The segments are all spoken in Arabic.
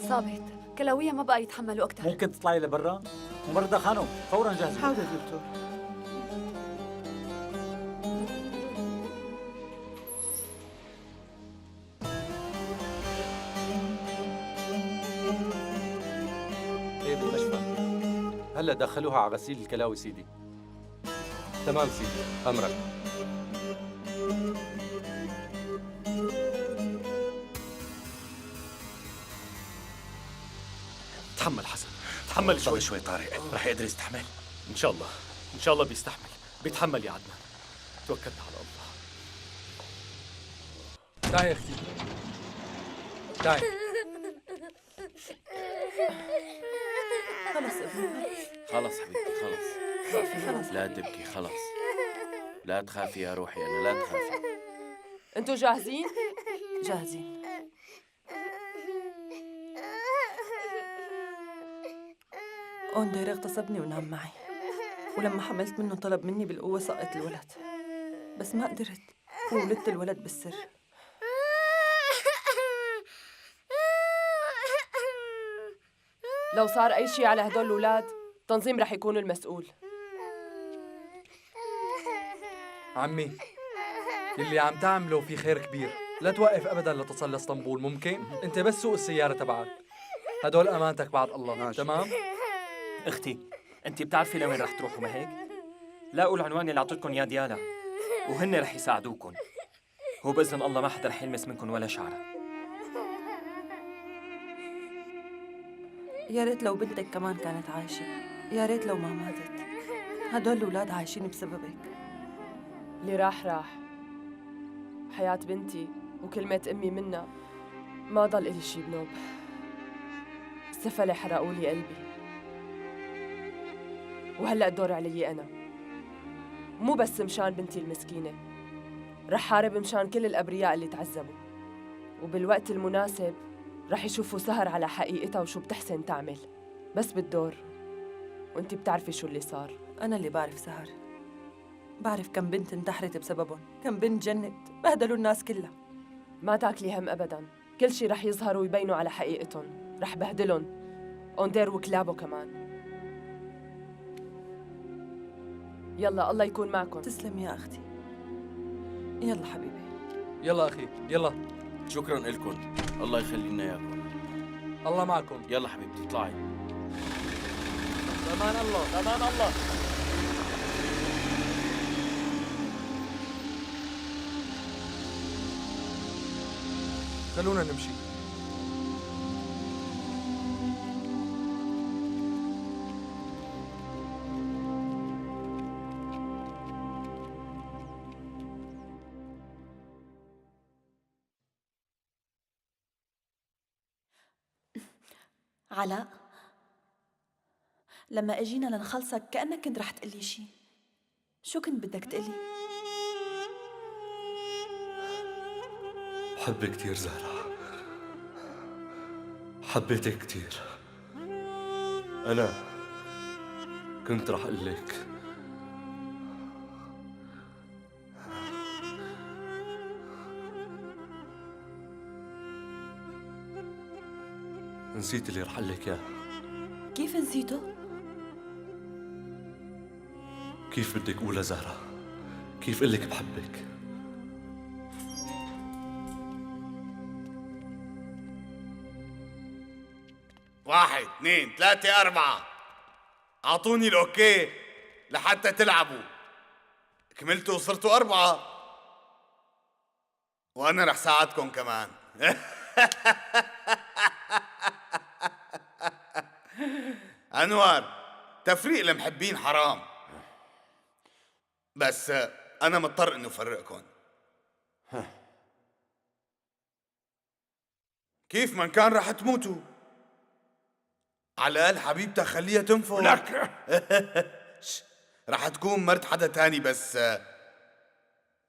صابت كلاوية ما بقى يتحملوا أكثر. ممكن تطلعي لبرا؟ ممرضة خانم فورا جهزوا. حاضر دكتور. ايه بالمشفى. هلا دخلوها على غسيل الكلاوي سيدي. تمام سيدي، امرك. تحمل حسن، تحمل شوي شوي طارق، رح يقدر يستحمل؟ ان شاء الله، ان شاء الله بيستحمل، بيتحمل يا عدنان. توكلنا على الله. تعي يا اختي، تعي. خلص ابني، خلص حبيبتي خلص. لا تبكي خلص. لا تخافي يا روحي، أنا لا تخافي. انتوا جاهزين؟ جاهزين. أوندير اغتصبني ونام معي، ولما حملت منه طلب مني بالقوة سقط الولد، بس ما قدرت وولدت الولد بالسر. لو صار أي شيء على هدول الأولاد التنظيم رح يكون المسؤول. عمي، اللي عم تعمله في خير كبير، لا توقف ابدا لتصل لاسطنبول. ممكن انت بس سوق السياره تبعك، هدول امانتك بعد الله. ماشي. تمام. اختي، انت بتعرفي لوين رح تروحوا ما هيك؟ لاقوا العنوان اللي اعطيتكم اياه ديالا، وهن رح يساعدوكم. هو باذن الله ما حدا رح يلمس منكم ولا شعره. يا ريت لو بنتك كمان كانت عايشة، يا ريت لو ما ماتت. هدول الأولاد عايشين بسببك. اللي راح راح. حياة بنتي وكلمة أمي منا ما ضل إلي شي بنوب. السفلة حرقوا لي قلبي، وهلأ الدور علي أنا. مو بس مشان بنتي المسكينة، رح حارب مشان كل الأبرياء اللي تعذبوا، وبالوقت المناسب رح يشوفوا سهر على حقيقتها وشو بتحسن تعمل. بس بالدور، وانتي بتعرفي شو اللي صار. أنا اللي بعرف سهر، بعرف كم بنت انتحرت بسببهم، كم بنت جنت، بهدلوا الناس كلها. ما تاكلي هم أبداً، كل شي رح يظهروا ويبينوا على حقيقتهم. رح بهدلهم أوندير وكلابه كمان. يلا الله يكون معكم. تسلم يا أختي. يلا حبيبي. يلا اخي، يلا. شكرا لكم، الله يخلي لنا اياكم. الله معكم. يلا حبيبتي اطلعي. امان الله، امان الله. خلونا نمشي. علاء، لما اجينا لنخلصك كأنك كنت رح تقلي شي. شو كنت بدك تقلي؟ بحبك كتير زهرة، حبيتك كتير. أنا كنت رح أقول لك نسيت اللي رح أقول لك إياه. كيف نسيته؟ كيف بدك أقولها زهرة؟ كيف أقول لك بحبك؟ واحد اثنين ثلاثة أربعة، أعطوني الأوكي لحتى تلعبوا. كملتوا وصرتوا أربعة، وأنا رح ساعدكم كمان. أنور، تفريق المحبين حرام، بس أنا مضطر إنه أفرقكم. كيف من كان رح تموتوا؟ على الأقل حبيبتك خليها تنفخ. لك رح تكون مرت حدا تاني. بس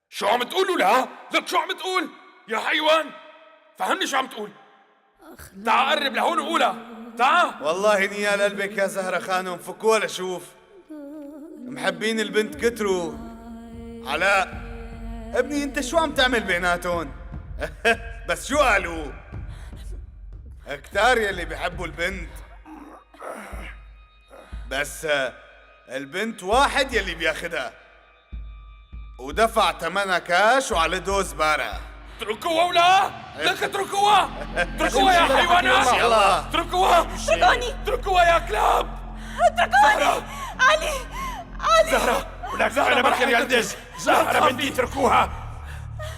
شو عم تقولوا؟ لا لك شو عم تقول يا حيوان؟ فهمني شو عم تقول. تعا قرب لهون وقولها. تعا. والله نيال قلبك يا زهرة خانم، فكوها لشوف. محبين البنت كتروا. علاء ابني انت شو عم تعمل بيناتهم؟ بس شو قالوا؟ كتار يلي بيحبوا البنت، بس البنت واحد يلي بياخدها ودفع ثمنها كاش وعلى دوز بارة. اتركوها ولا لك اتركوها. اتركوها يا حيوانات. يلا اتركوها. اتركوني. اتركوها يا كلاب. اتركوني. علي زهرة ولك زهرة ما رح يلدج. زهرة بدي اتركوها.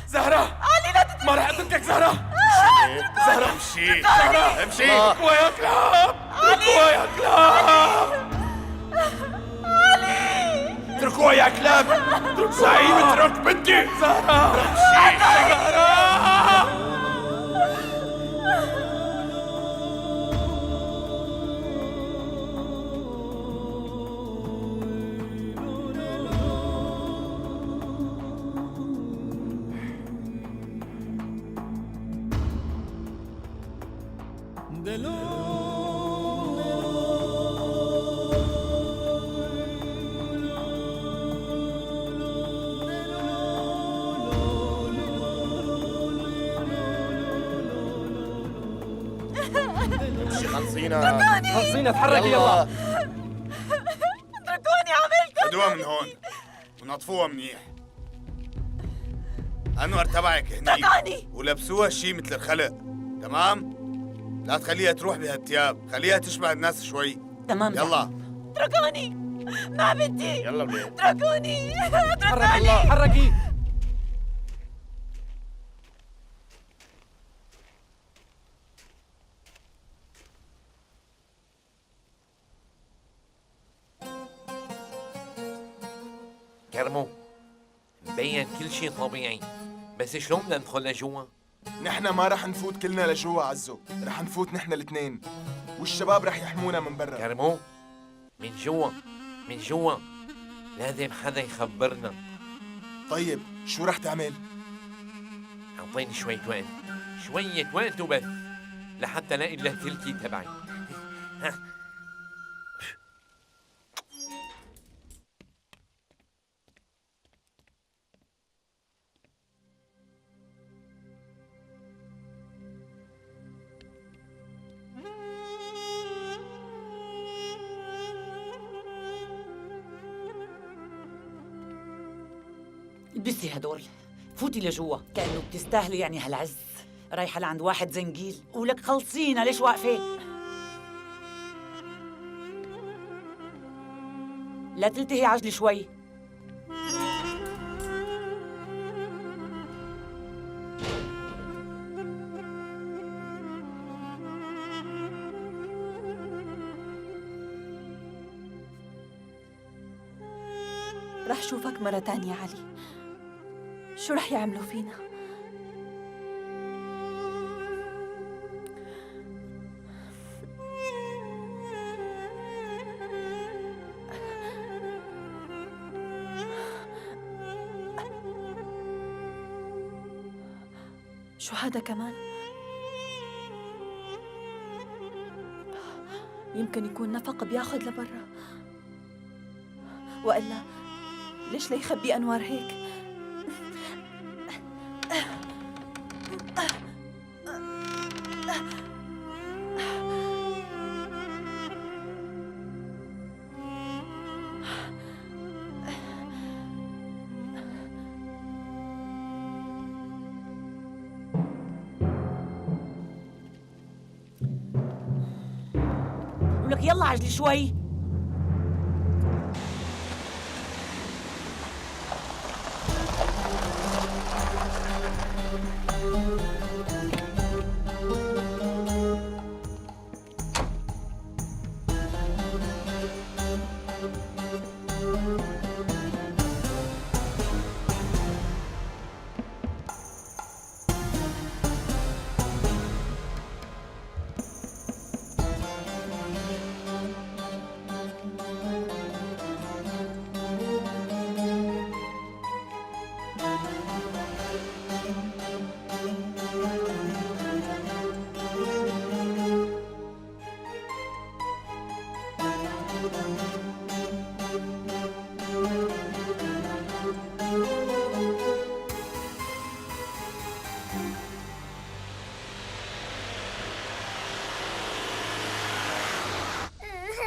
زهرة علي لا تتركني. ما رح اتركك زهرة. زهرة امشي زهرة امشي. اتركوها يا كلاب. اتركوها يا كلاب. اتركوها يا كلاب. زعيم اترك بنتي. زهرة امشي. زهرة خلصينا تحركي يلا. اتركوني. عملت خدوها من هون ونطفوها منيح. أنور تبعك هنيك اتركوني. ولبسوها شي مثل الخلق. تمام؟ لا تخليها تروح بهالثياب، خليها تشبه الناس شوي. تمام. يلا اتركوني مع بنتي. يلا وليه. اتركوني. حركي الله حركي. كرمو مبين كل شيء طبيعي، بس شلون بدنا ندخل لجوا؟ نحن ما رح نفوت كلنا لجوا عزو، رح نفوت نحن الاثنين والشباب رح يحمونا من برا. كرمو من جوا من جوا لازم حدا يخبرنا. طيب شو رح تعمل؟ اعطيني شوية وقت وبس لحتى الاقي اللاسلكي تبعي. البسي هدول، فوتي لجوا كأنه بتستاهلي يعني هالعز. رايحة لعند واحد زنجيل ولك خلصينا، ليش واقفة؟ لا تلتهي عجلي شوي. رح شوفك مرة تانية علي. شو رح يعملوا فينا؟ شو هذا كمان؟ يمكن يكون نفق بياخد لبرا، وإلا ليش ليخبي أنوار هيك؟ ولك يلا عجلي شوي.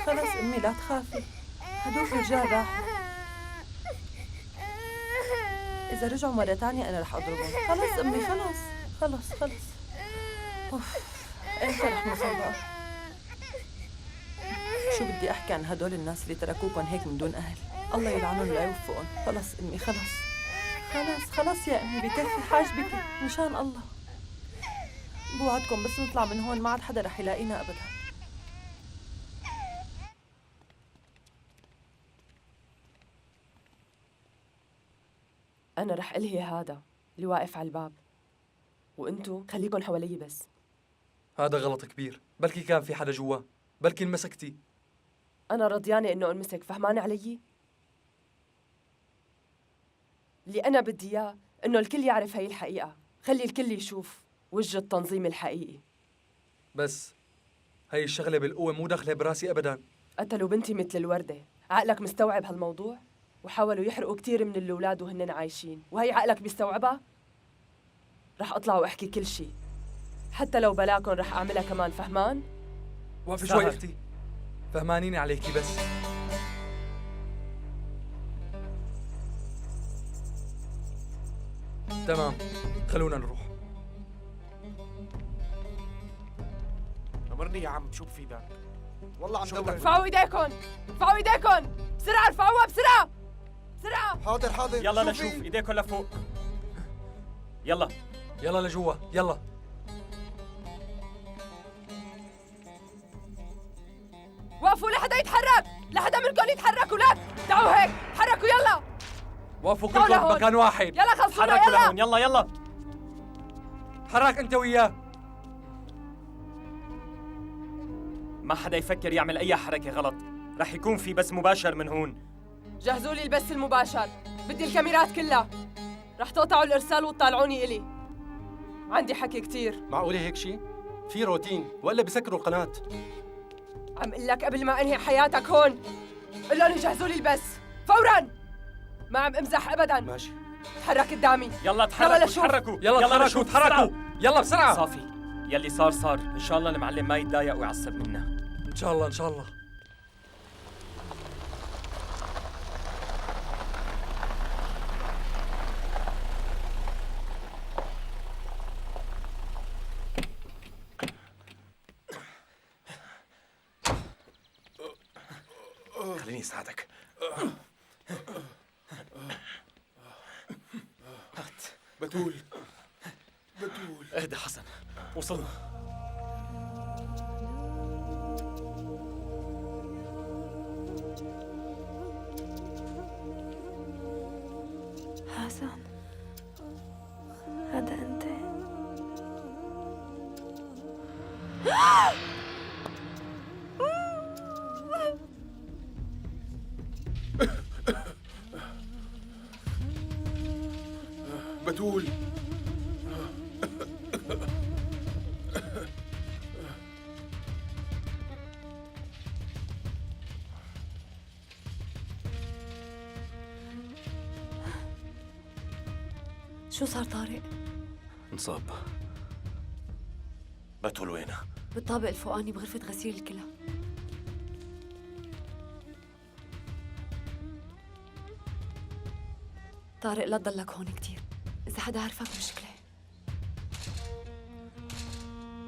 خلص أمي لا تخافي، هدول رجال راحوا. إذا رجعوا مرة تانية أنا رح أضربهم. خلص أمي خلص خلص خلص. أوف، إمتى رح نوصل بقى؟ شو بدي أحكي عن هدول الناس اللي تركوكن هيك من دون أهل؟ الله يلعنهم ولا يوفقهم. خلص أمي خلص خلص خلص يا أمي، بكفي حاجبك مشان الله. بوعدكم بس نطلع من هون ما عاد حدا رح يلاقينا أبدا. أنا رح ألهي هذا اللي واقف على الباب، وأنتو خليكن حوالي بس. هذا غلط كبير، بلكي كان في حدا جوا، بلكي انمسكتي. أنا رضيانة إنه أنمسك، فهمانة علي؟ اللي أنا بدي إياه إنه الكل يعرف هاي الحقيقة، خلي الكل يشوف وجه التنظيم الحقيقي. بس هاي الشغلة بالقوة مو داخلة براسي أبداً. قتلوا بنتي مثل الوردة، عقلك مستوعب هالموضوع؟ وحاولوا يحرقوا كتير من الأولاد وهن عايشين، وهي عقلك بيستوعبها؟ رح أطلع وأحكي كل شي، حتى لو بلاكن رح أعملها كمان، فهمان؟ وقفي شوي أختي، فهمانيني عليكي بس. تمام، خلونا نروح. أمرني يا عم، شو بفيدك؟ والله عم دور. ارفعوا ايديكن، ارفعوا ايديكن، بسرعة ارفعوها بسرعة بسرعة. حاضر حاضر. يلا لشوف ايديكن لفوق. يلا يلا لجوا، يلا. وقفوا لحدا يتحرك، لحدا منكم يتحرك. ولاد تعوا هيك، تحركوا يلا. وقفوا تعوا كلكم لهون. بمكان واحد. يلا خلصونا تحركوا يلا. لهون، يلا يلا. حرك أنت وياه. ما حدا يفكر يعمل أي حركة غلط، رح يكون في بس مباشر من هون. جهزوا لي البث المباشر، بدي الكاميرات كلها. رح تقطعوا الإرسال وتطالعوني إلي، عندي حكي كتير. معقولة هيك شي؟ في روتين ولا بسكروا القناة؟ عم قل لك قبل ما أنهي حياتك هون، قل لهم يجهزوا لي البث فوراً. ما عم امزح أبداً. ماشي. تحرك قدامي. يلا تحركوا لشوف. تحركوا. يلا تحركوا لشوف تحركوا. بسرعة. يلا بسرعة. صافي، يلي صار صار، إن شاء الله المعلم ما يتضايق ويعصب منا. إن شاء الله إن شاء الله. خليني اساعدك. بتول بتول. اهدى حسن، وصلنا. حسن، هذا أنت؟ بتول شو صار طارق؟ انصاب. بتول وينها؟ بالطابق الفوقاني بغرفة غسيل الكلى. طارق لا تضلك هون كتير، إذا حدا عرفك مشكلة.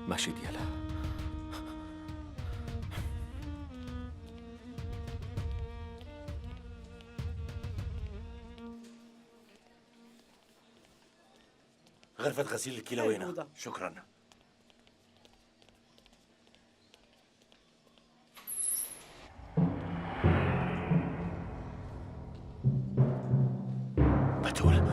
ماشي ديالا. غرفة غسيل الكلى وينها؟ شكرا. بتول.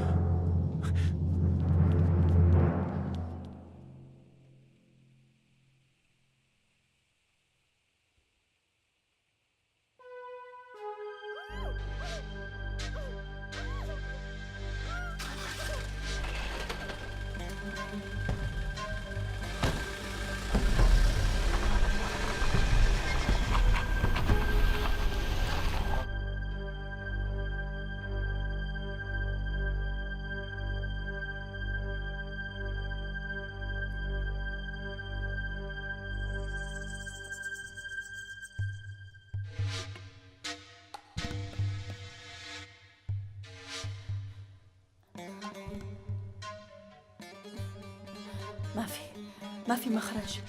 ما في مخرج.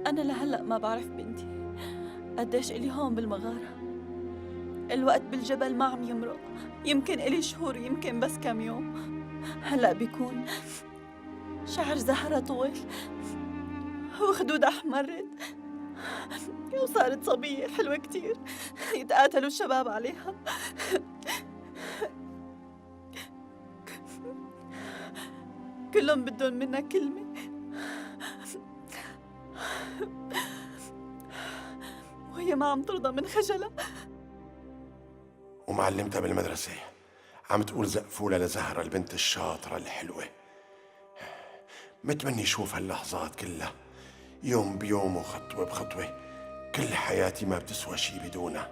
أنا لهلأ ما بعرف بنتي قديش إلي هون بالمغارة. الوقت بالجبل ما عم يمرق، يمكن إلي شهور، يمكن بس كم يوم. هلأ بيكون شعر زهرة طويل وخدود أحمرت وصارت صبية حلوة كتير يتقاتلوا الشباب عليها. كلهم بدهم منا كلمة، وهي ما عم ترضى من خجلها. ومعلمتها بالمدرسة عم تقول زقفولة لزهرة البنت الشاطرة الحلوة. متمني شوف هاللحظات كلها يوم بيوم وخطوة بخطوة. كل حياتي ما بتسوى شي بدونها،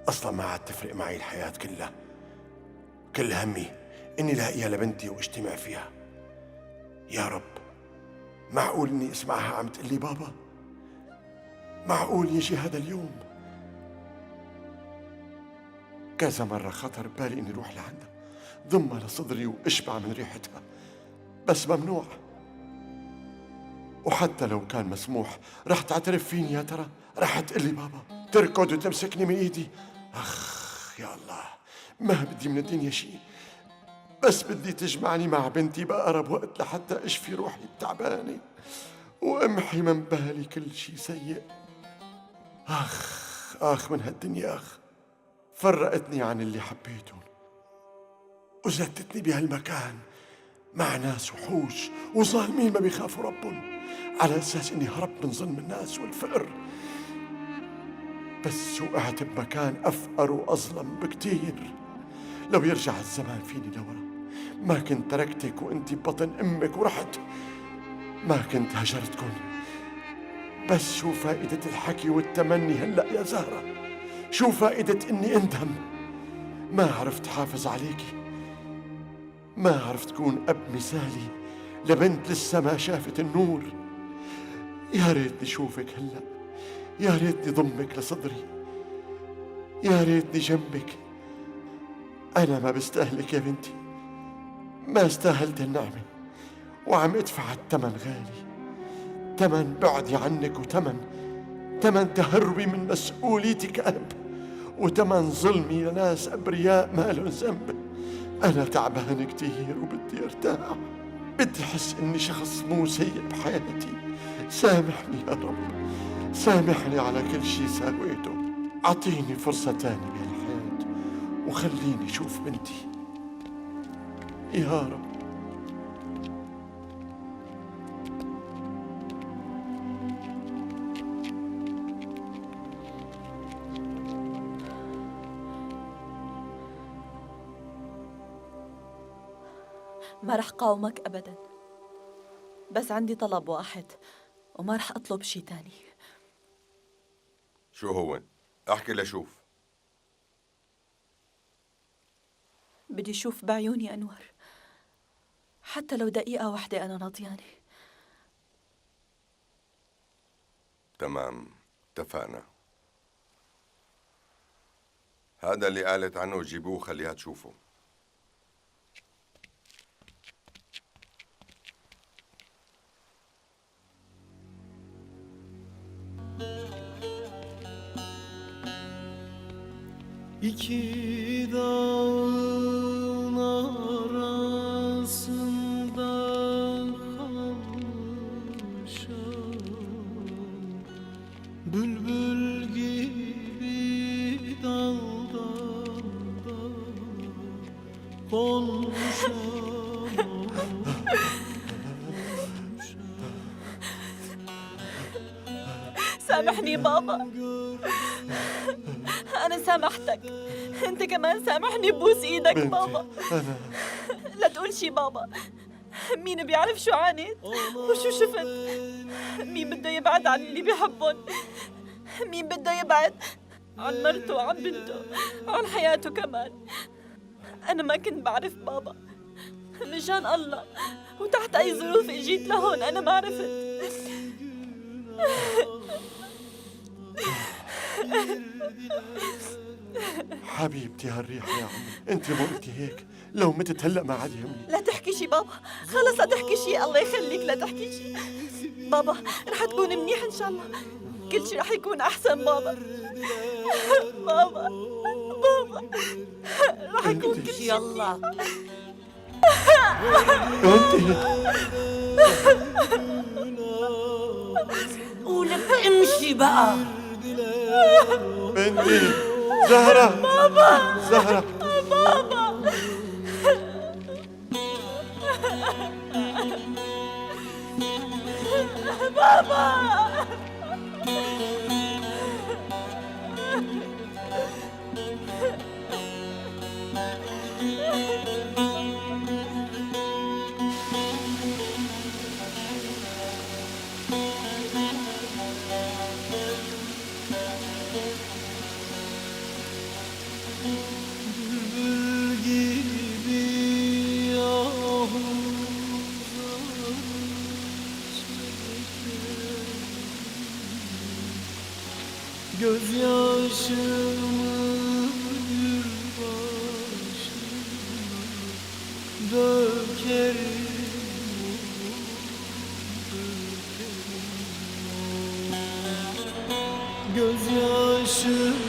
أصلا ما عاد تفرق معي الحياة كلها. كل همي إني لاقيها لبنتي واجتمع فيها. يا رب، معقول إني اسمعها عم تقلي بابا؟ معقول يجي هذا اليوم؟ كذا مرة خطر ببالي إني روح لعندها ضمها لصدري واشبع من ريحتها، بس ممنوع. وحتى لو كان مسموح رح تعترف فيني يا ترى؟ رح تقلي بابا؟ تركض وتمسكني من ايدي؟ اخ يا الله، ما بدي من الدنيا شيء، بس بدي تجمعني مع بنتي بأقرب وقت لحتى اشفي روحي التعبانة وامحي من بالي كل شيء سيء. اخ من هالدنيا، فرقتني عن اللي حبيتهم وزتتني بهالمكان مع ناس وحوش وظالمين ما بيخافوا ربهم، على أساس إني هربت من ظلم الناس والفقر. بس وقعت بمكان أفقر وأظلم بكتير. لو يرجع الزمان فيني لورا ما كنت تركتك وإنتي ببطن أمك ورحت، ما كنت هجرتكن. بس شو فائدة الحكي والتمني هلأ يا زهرة؟ شو فائدة إني أندم؟ ما عرفت حافظ عليكي، ما عرفت كون أب مثالي لبنت لسه ما شافت النور. يا ريتني شوفك هلأ، يا ريتني ضمك لصدري، يا ريتني جنبك أنا ما بستاهلك يا بنتي، ما استاهلت النعمة، وعم ادفع الثمن غالي، ثمن بعدي عنك، وثمن تهربي من مسؤوليتي كأب، وثمن ظلمي لناس أبرياء ما لهم ذنب. أنا تعبان كتير وبدي ارتاح، بدي أحس إني شخص مو سيء بحياتي. سامحني يا رب، سامحني على كل شي سويته. أعطيني فرصة تانية بهالحياة وخليني أشوف بنتي يا رب. ما رح قاومك أبداً، بس عندي طلب واحد وما رح أطلب شي تاني. شو هو؟ احكي لشوف. بدي أشوف بعيوني أنور، حتى لو دقيقة واحدة أنا راضيانة. تمام، اتفقنا. هذا اللي قالت عنه جيبوه خليها تشوفه. İki dağın arasında kalmışam, bülbül gibi daldan konuşam. سامحني بابا، أنا سامحتك، أنت كمان سامحني، بوس إيدك بابا. لا تقول شي بابا، مين بيعرف شو عانيت وشو شفت؟ مين بده يبعد عن اللي بيحبهم؟ مين بده يبعد عن مرته وعن بنته وعن حياته كمان؟ أنا ما كنت بعرف بابا، مشان الله وتحت أي ظروف إجيت لهون أنا ما عرفت. حبيبتي هالريحة يا عمي، انت مو قلتي هيك؟ لو متت هلا ما عاد يهمني. لا تحكي شي بابا، خلص لا تحكي شي، الله يخليك لا تحكي شي. بابا رح تكون منيح ان شاء الله، كل شي رح يكون احسن بابا. بابا رح يكون كل شي. يلا قولك امشي بقى. بنتي زهرة، بابا زهرة، بابا بابا Gözyaşımı gül başına dökerim, gözyaşımı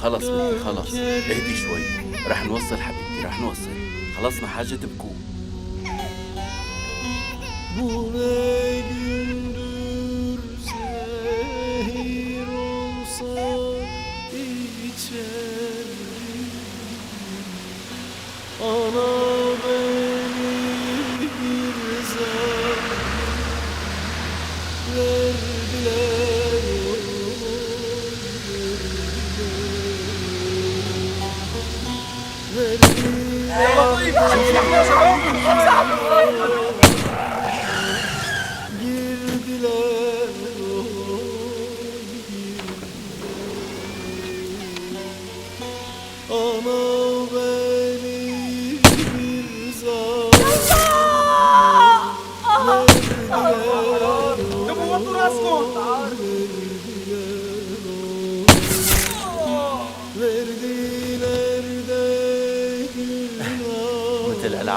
خلص بنتي خلص، اهدي شوي، رح نوصل حبيبتي رح نوصل، خلص ما حاجة تبكوا. Bu ne gündür zehir olsa içerim. Ana beni bir zahmet verdiler,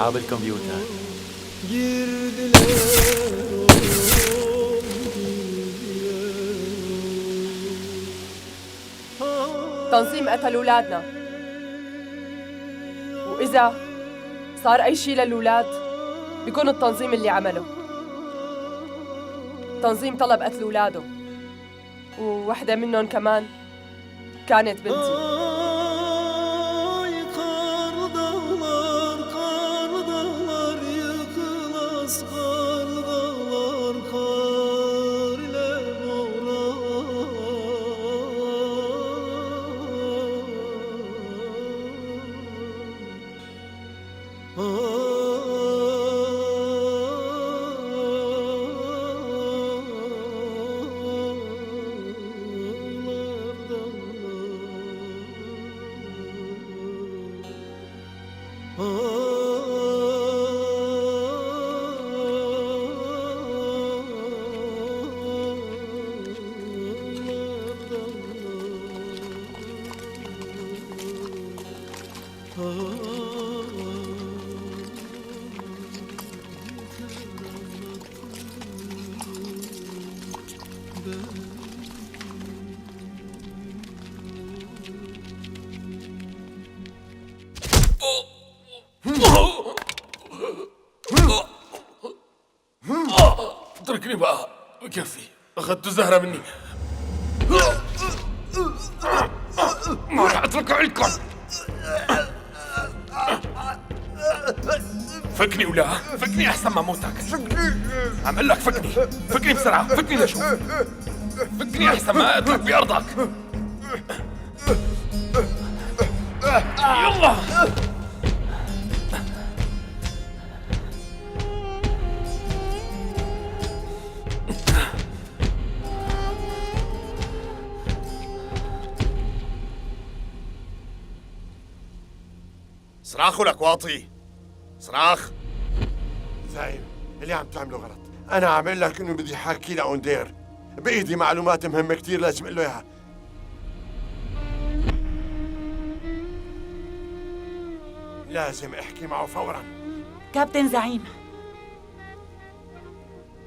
ألعاب الكمبيوتر. تنظيم قتل أولادنا، وإذا صار أي شيء للأولاد بيكون التنظيم اللي عمله. تنظيم طلب قتل أولاده، ووحدة منهم كمان كانت بنتي. اتركني بقى، بكفي. أخذت زهرة مني. ما راح أتركها لكم. فكني ولا فكني أحسن ما موتك. عم أقول لك فكني، فكني بسرعة، فكني لشوف. فكني أحسن ما أترك بأرضك. يلا. صراخ ولك واطي؟ صراخ. زايد، اللي عم تعمله غلط. أنا عامل لك إنه بدي حاكي لأوندير، بإيدي معلومات مهمة كتير لازم أقول له إياها. لازم أحكي معه فوراً. كابتن زعيم،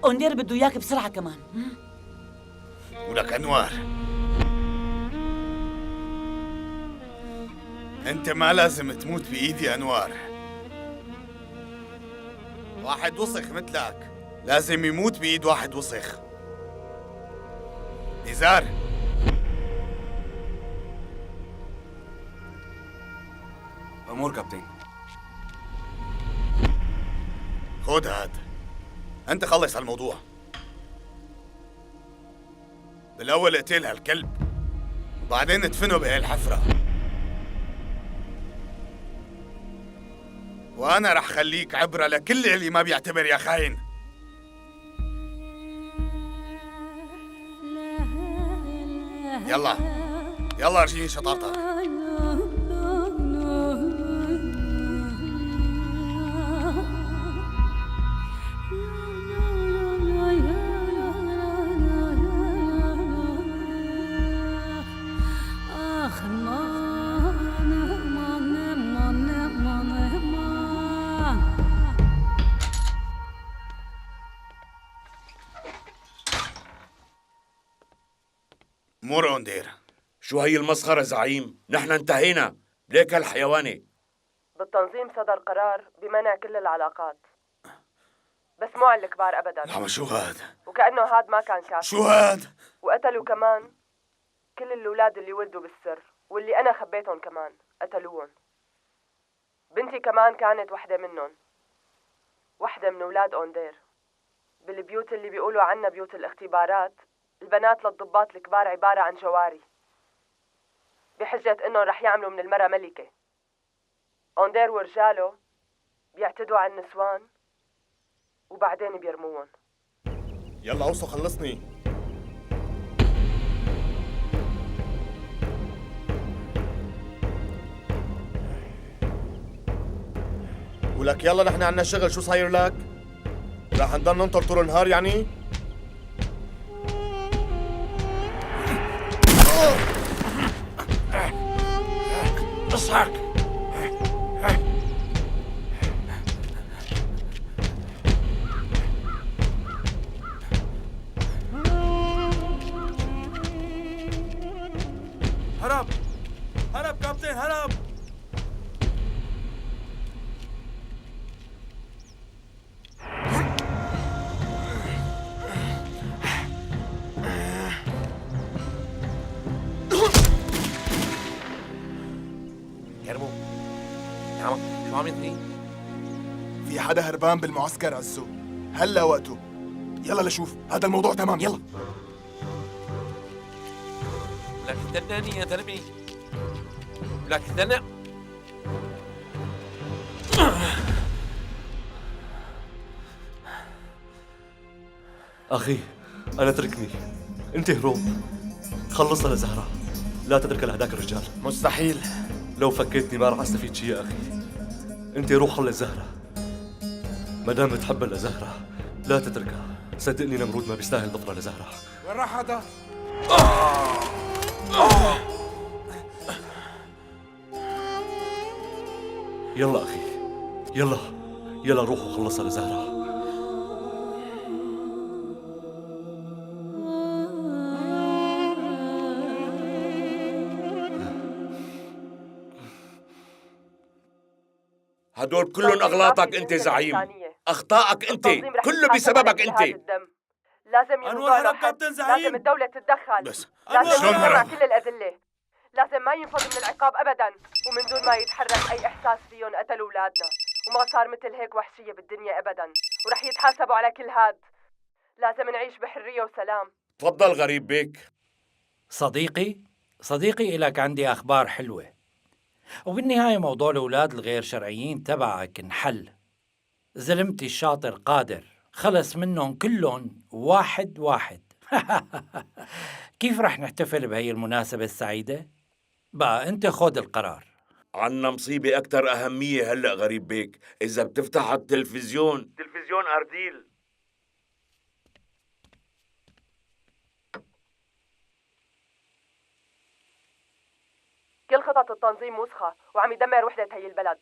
أوندير بده إياك بسرعة كمان. ولك أنوار، أنت ما لازم تموت بإيدي أنوار. واحد وسخ مثلك لازم يموت بإيد واحد وسخ. نزار، أمور كابتن. خذ هاد، أنت خلص هالموضوع. بالأول اقتل هالكلب، وبعدين ادفنه بهالحفرة. وأنا رح خليك عبرة لكل اللي ما بيعتبر يا خاين. يلا يلا ارجيني شطارتك. مور أوندير. شو هي المسخرة زعيم؟ نحن انتهينا، ليك هالحيوانة. بالتنظيم صدر قرار بمنع كل العلاقات، بس مو على الكبار أبداً. لا شو هاد؟ وكأنه هاد ما كان كافي. شو هاد؟ وقتلوا كمان كل الأولاد اللي ولدوا بالسر، واللي أنا خبيتهم كمان قتلوهم. بنتي كمان كانت وحدة منهم، وحدة من أولاد أوندير. بالبيوت اللي بيقولوا عنها بيوت الاختبارات، البنات للضباط الكبار عبارة عن جواري، بحجة إنهم رح يعملوا من المرأة ملكة. أوندير ورجاله بيعتدوا على النسوان وبعدين بيرموهم. يلا اوصل خلصني. ولك يلا نحن عنا شغل. شو صاير لك؟ رح نضل ننطر طول النهار يعني؟ اصحك. هرب كابتن هرب. كرمو نعم شو عم يطري؟ في حدا هربان بالمعسكر عزو، هلا وقته. يلا لشوف هذا الموضوع تمام. يلا لك استناني يا زلمه، لك استنى. أخي أنا اتركني، أنت هروب، خلصنا لزهرة، لا تتركها لهداك الرجال. مستحيل. لو فكيتني ما راح أستفيد شيء يا أخي. أنت روح خلص زهرة، ما دام بتحبها لزهرة لا تتركها. صدقني نمرود ما بيستاهل ضفرة لزهرة. وين راح هذا؟ يلا أخي، يلا يلا روح وخلصها لزهرة. هدول كلهم أغلاطك أنت زعيم، أخطائك أنت، كله بسببك أنت. لازم أنور هرب كابتن زعيم. لازم الدولة تتدخل. بس لازم شلون يتبع هرب؟ كل الأدلة. لازم ما ينفض من العقاب أبدا، ومن دون ما يتحرك أي إحساس فيهم قتلوا أولادنا، وما صار مثل هيك وحشية بالدنيا أبدا، ورح يتحاسبوا على كل هاد. لازم نعيش بحرية وسلام. تفضل غريب بيك. صديقي إلك عندي أخبار حلوة. وبالنهاية موضوع الأولاد الغير شرعيين تبعك انحل. زلمتي الشاطر قادر خلص منهم كلهم واحد واحد. كيف رح نحتفل بهي المناسبة السعيدة؟ بقى أنت خود القرار. عنا مصيبة أكثر أهمية هلأ غريب بيك، إذا بتفتح التلفزيون أرديل. كل خطط التنظيم وسخة وعم يدمر وحدة هي البلد،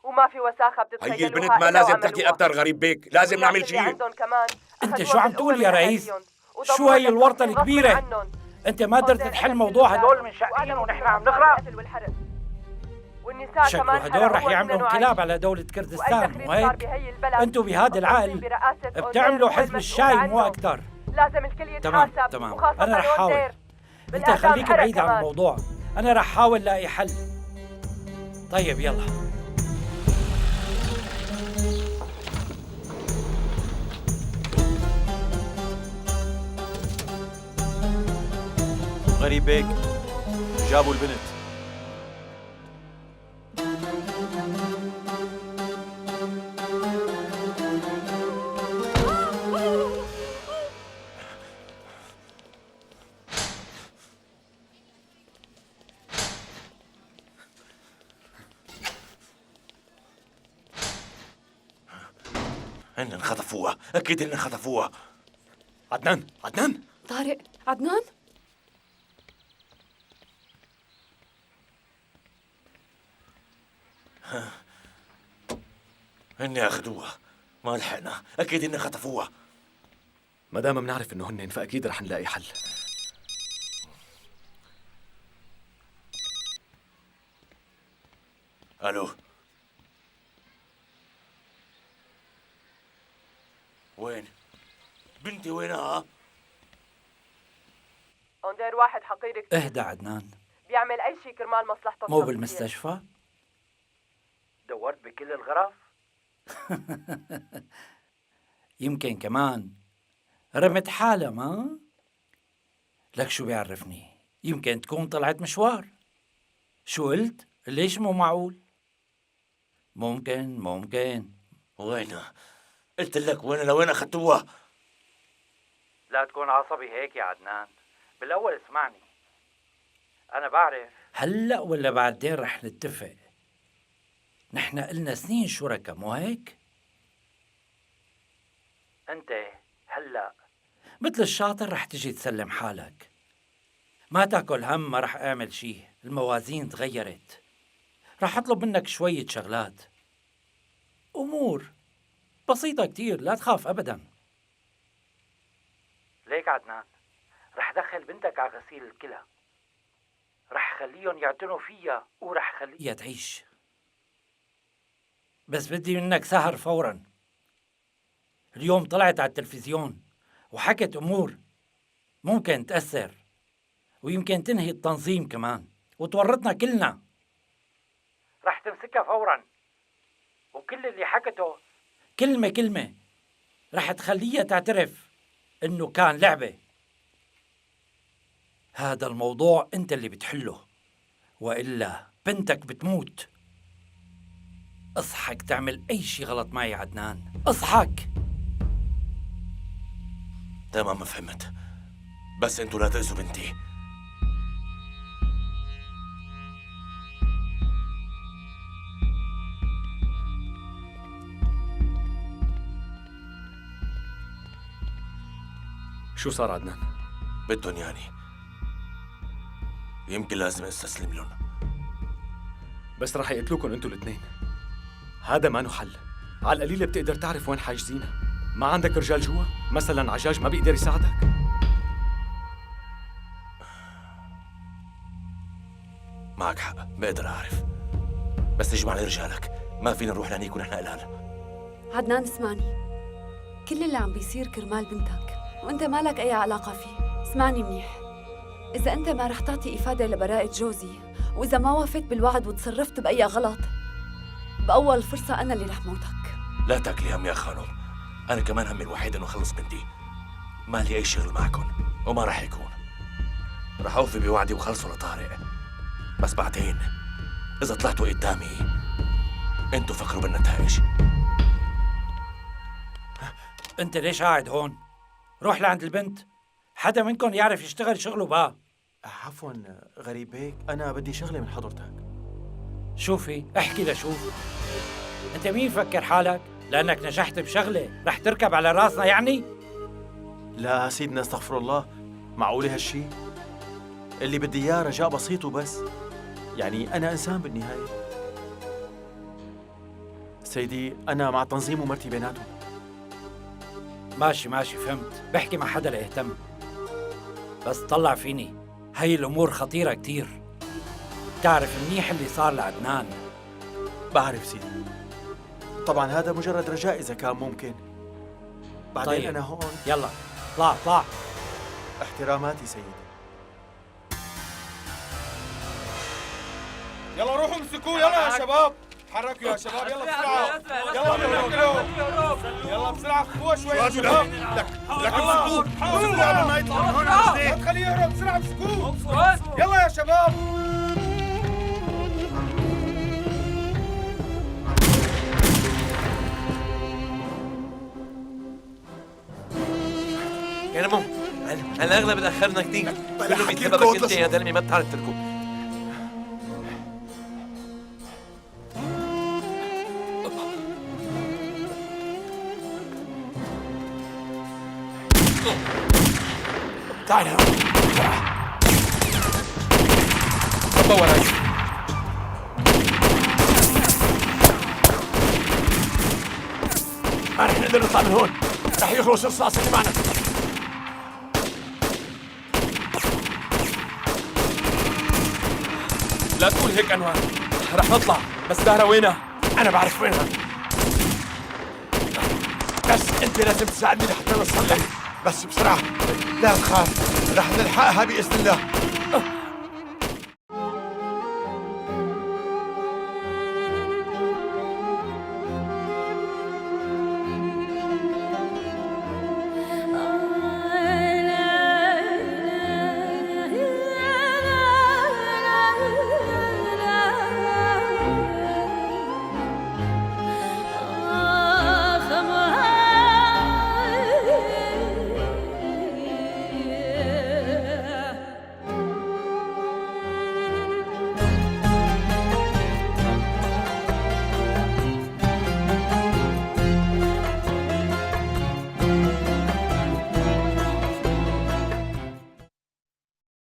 وما في وساخة بتتخيلوها. هي البنت ما لازم تحكي أكثر غريب بيك، لازم نعمل شيء. أنت شو عم تقول يا رئيس؟ شو هي الورطة الكبيرة؟ أنت ما قدرت تحل موضوع هدول من شقيين ونحن عم نغرق. شكله هدول رح يعملوا انقلاب على دولة كردستان مو هيك؟ أنتوا بهذا العقل بتعملوا حزب الشاي مو أكثر. لازم الكل يتحاسب. تمام أنا رح حاول. أنت خليك بعيد عن الموضوع، أنا رح حاول لاقي حل. طيب يلا. غريب بيك جابوا البنت. هن خطفوها، أكيد هن خطفوها. عدنان طارق، عدنان؟ هن أخذوها، ما لحقنا، أكيد هن خطفوها. ما دام بنعرف إنه هن فأكيد رح نلاقي حل. ألو، وين؟ بنتي وينها؟ أندير واحد حقير كتير. اهدى عدنان. بيعمل أي شيء كرمال مصلحته. مو بالمستشفى؟ دورت بكل الغرف؟ يمكن كمان رمت حالها ما؟ لك شو بيعرفني؟ يمكن تكون طلعت مشوار. شو قلت؟ ليش مو معقول؟ ممكن. وينها؟ قلت لك وين لوين أخذتوها؟ لا تكون عصبي هيك يا عدنان. بالأول اسمعني، أنا بعرف هلأ ولا بعدين رح نتفق. نحن قلنا سنين شركة مو هيك؟ أنت هلأ مثل الشاطر رح تجي تسلم حالك، ما تاكل هم. ما رح أعمل شي، الموازين تغيرت. رح أطلب منك شوية شغلات، أمور بسيطة كتير، لا تخاف أبدا. ليك عدنان رح دخل بنتك على غسيل الكلى، رح خليهم يعتنوا فيها ورح خليها تعيش. بس بدي منك سهر فورا. اليوم طلعت على التلفزيون وحكت أمور ممكن تأثر ويمكن تنهي التنظيم كمان وتورطنا كلنا. رح تمسكها فورا وكل اللي حكته كلمة كلمة رح تخليها تعترف إنه كان لعبة. هذا الموضوع أنت اللي بتحله وإلا بنتك بتموت. اصحك تعمل أي شي غلط معي عدنان، اصحك. تمام فهمت، بس انتوا لا تأذوا بنتي. شو صار عدنان؟ بدهم ياني، يمكن لازم استسلم لهم. بس رح يقتلوكم انتوا الاثنين. هذا ما له حل. على القليلة بتقدر تعرف وين حاجزينها. ما عندك رجال جوا؟ مثلا عجاج ما بيقدر يساعدك؟ معك حق، بقدر أعرف، بس اجمع لي رجالك. ما فينا نروح لهنيك ونحن قلال. عدنان اسمعني، كل اللي عم بيصير كرمال بنتك وانت مالك اي علاقة فيه. اسمعني منيح، اذا انت ما رح تعطي افادة لبراءة جوزي واذا ما وفيت بالوعد وتصرفت باي غلط، باول فرصة انا اللي رح موتك. لا تاكلي هم يا خانم، أنا كمان همي الوحيد إنه أخلص بنتي. ما لي أي شغل معكم وما رح يكون. رح أوفي بوعدي وخلصوا لطارق، بس بعدين إذا طلعتوا قدامي أنتوا فكروا بالنتائج. أنت ليش قاعد هون؟ روح لعند البنت، حدا منكم يعرف يشتغل شغله بقى. عفوا غريب هيك، أنا بدي شغلة من حضرتك. شوفي احكي لشوف، أنت مين فكر حالك؟ لأنك نجحت بشغلة رح تركب على راسنا يعني؟ لا سيدنا استغفر الله، معقولة هالشي؟ اللي بدي إياه رجاء بسيط وبس، يعني أنا إنسان بالنهاية. سيدي أنا مع تنظيم ومرتي بيناتهم. ماشي فهمت، بحكي مع حدا ليهتم. بس طلع فيني، هاي الأمور خطيرة كتير. تعرف منيح اللي صار لعدنان. بعرف سيدي، طبعا هذا مجرد رجاء إذا كان ممكن. بعدين طيب. أنا هون. يلا طلع. احتراماتي سيدي. يلا روحوا امسكوه، يلا يا شباب، تحركوا يا شباب، يلا بسرعة، يلا بسرعة، خذوه شوي يا شباب. لك امسكوه قبل ما يطلع من هون. ما تخليه يهرب، بسرعة امسكوه، يلا يا شباب. يا نمو، على الأغلب تأخرنا كتير. كله بسببك أنت يا زلمة، ما بتعرف تركض. تعال هون. طب وراي. ما رح نقدر نطلع من هون، رح يخلص الرصاص اللي معنا. لا تقول هيك أنور، رح نطلع، بس زهرة وينها؟ أنا بعرف وينها، بس أنت لازم تساعدني لحتى نوصل لها. بس بسرعة، لا تخاف، رح نلحقها بإذن الله.